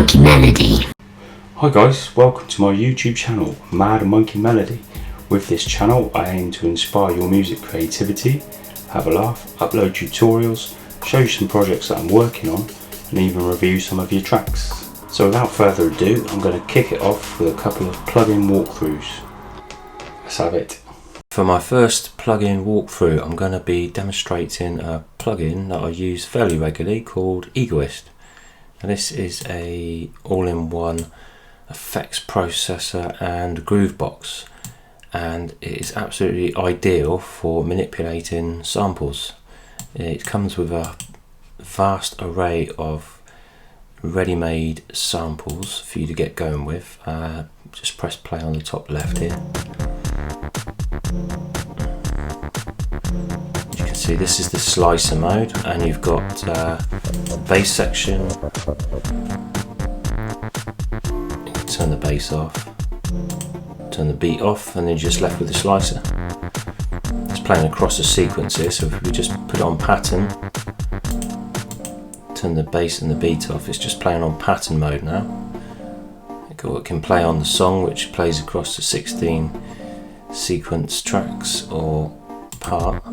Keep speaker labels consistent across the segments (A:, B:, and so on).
A: Monkey Melody.
B: Hi guys, welcome to my YouTube channel, Mad Monkey Melody. With this channel I aim to inspire your music creativity, have a laugh, upload tutorials, show you some projects that I'm working on, and even review some of your tracks. So without further ado, I'm going to kick it off with a couple of plugin walkthroughs. Let's have it. For my first plugin walkthrough, I'm going to be demonstrating a plugin that I use fairly regularly called Egoist. Now this is a all-in-one effects processor and groove box, and it is absolutely ideal for manipulating samples. It comes with a vast array of ready-made samples for you to get going with. Just press play on the top left here. As you can see, this is the slicer mode, and you've got bass section. You can turn the bass off, turn the beat off, and then you're just left with the slicer. It's playing across the sequence here, so if we just put it on pattern, turn the bass and the beat off, it's just playing on pattern mode now. It can play on the song, which plays across the 16 sequence tracks or part.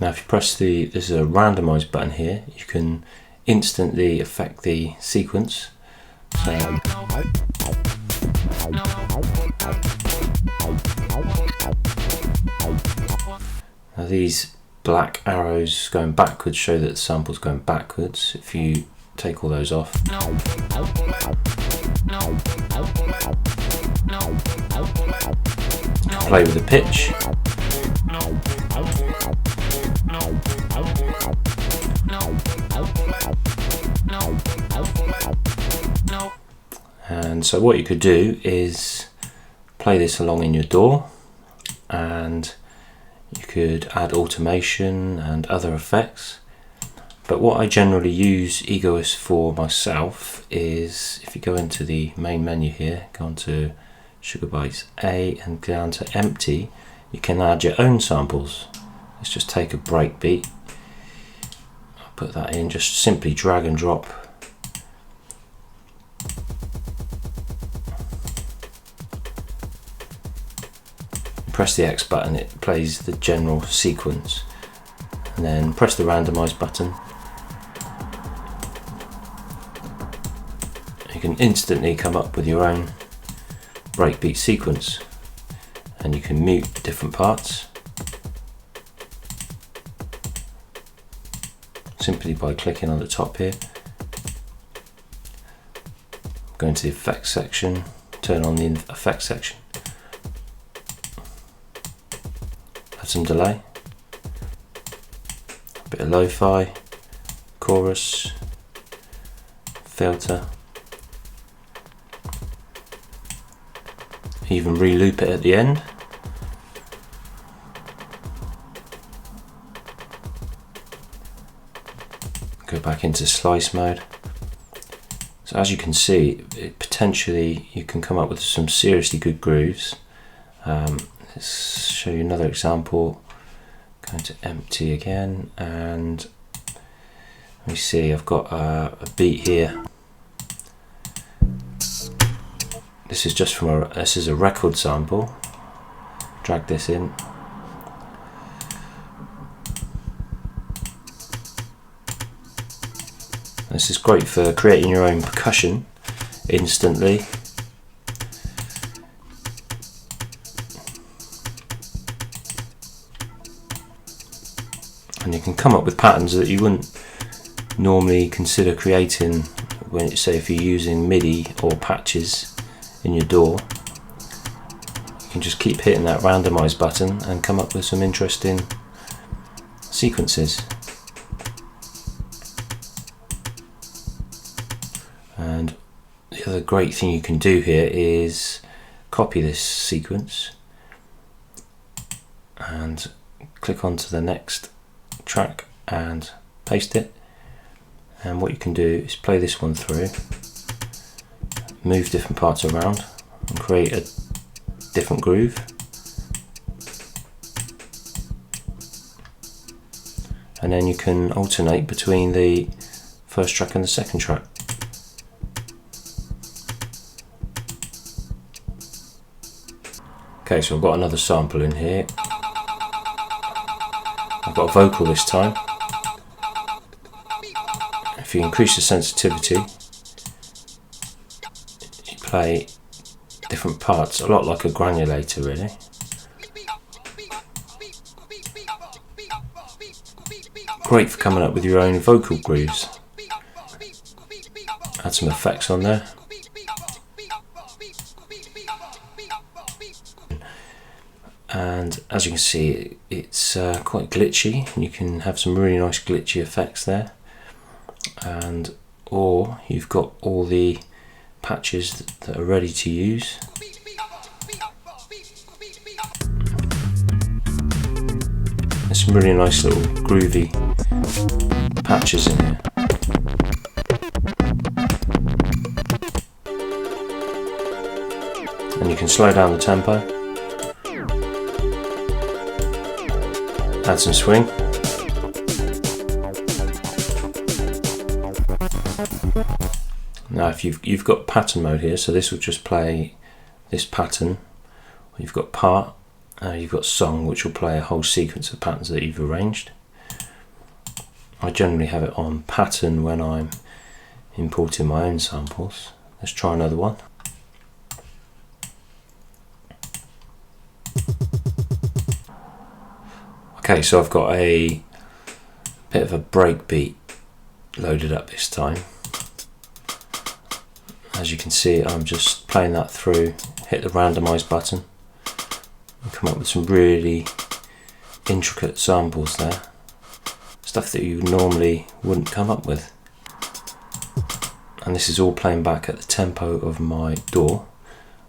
B: Now if you press there's a randomize button here, you can instantly affect the sequence. So, now these black arrows going backwards show that the sample's going backwards. If you take all those off, you can play with the pitch. And so what you could do is play this along in your DAW, and you could add automation and other effects. But what I generally use Egoist for myself is, if you go into the main menu here, go on to Suger Bytes A and go down to empty, you can add your own samples. Let's just take a breakbeat. I'll put that in, just simply drag and drop. Press the X button, it plays the general sequence, and then press the randomize button. You can instantly come up with your own breakbeat sequence, and you can mute different parts simply by clicking on the top here. Go into the effects section, turn on the effects section. Some delay, a bit of lo-fi, chorus, filter, even re-loop it at the end. Go back into slice mode. So as you can see, potentially you can come up with some seriously good grooves. Let's show you another example. Going to empty again, and let me see, I've got a beat here. This is just from this is a record sample. Drag this in. This is great for creating your own percussion instantly. And you can come up with patterns that you wouldn't normally consider creating when, say, if you're using MIDI or patches in your DAW. You can just keep hitting that randomize button and come up with some interesting sequences. And the other great thing you can do here is copy this sequence and click onto the next track and paste it, and what you can do is play this one through, move different parts around. and create a different groove. And then you can alternate between the first track and the second track. Okay, so I've got another sample in here. I've got a vocal this time. If you increase the sensitivity, you play different parts, a lot like a granulator really. Great for coming up with your own vocal grooves. Add some effects on there. And as you can see, it's quite glitchy, and you can have some really nice glitchy effects there. And or you've got all the patches that are ready to use. There's some really nice little groovy patches in here. And you can slow down the tempo, add some swing. Now if you've got pattern mode here, so this will just play this pattern. You've got part, you've got song, which will play a whole sequence of patterns that you've arranged. I generally have it on pattern when I'm importing my own samples. Let's try another one. Okay, so I've got a bit of a break beat loaded up this time. As you can see, I'm just playing that through, hit the randomize button, and come up with some really intricate samples there. Stuff that you normally wouldn't come up with. And this is all playing back at the tempo of my DAW.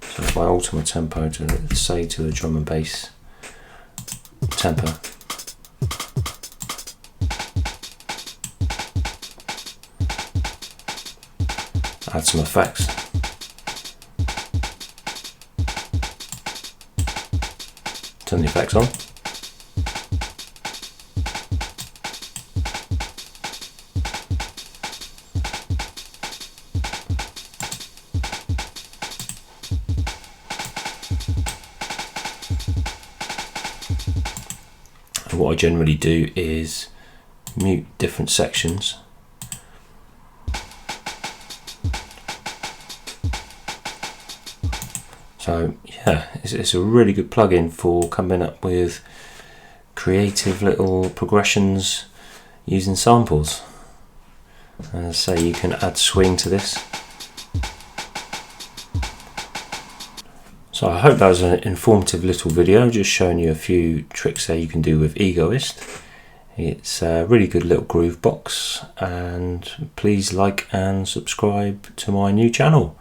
B: So if I alter my tempo to, say, to a drum and bass tempo, add some effects. Turn the effects on. And what I generally do is mute different sections. So yeah, it's a really good plugin for coming up with creative little progressions using samples. And as I say, you can add swing to this. So I hope that was an informative little video, just showing you a few tricks there you can do with Egoist. It's a really good little groove box, and please like and subscribe to my new channel.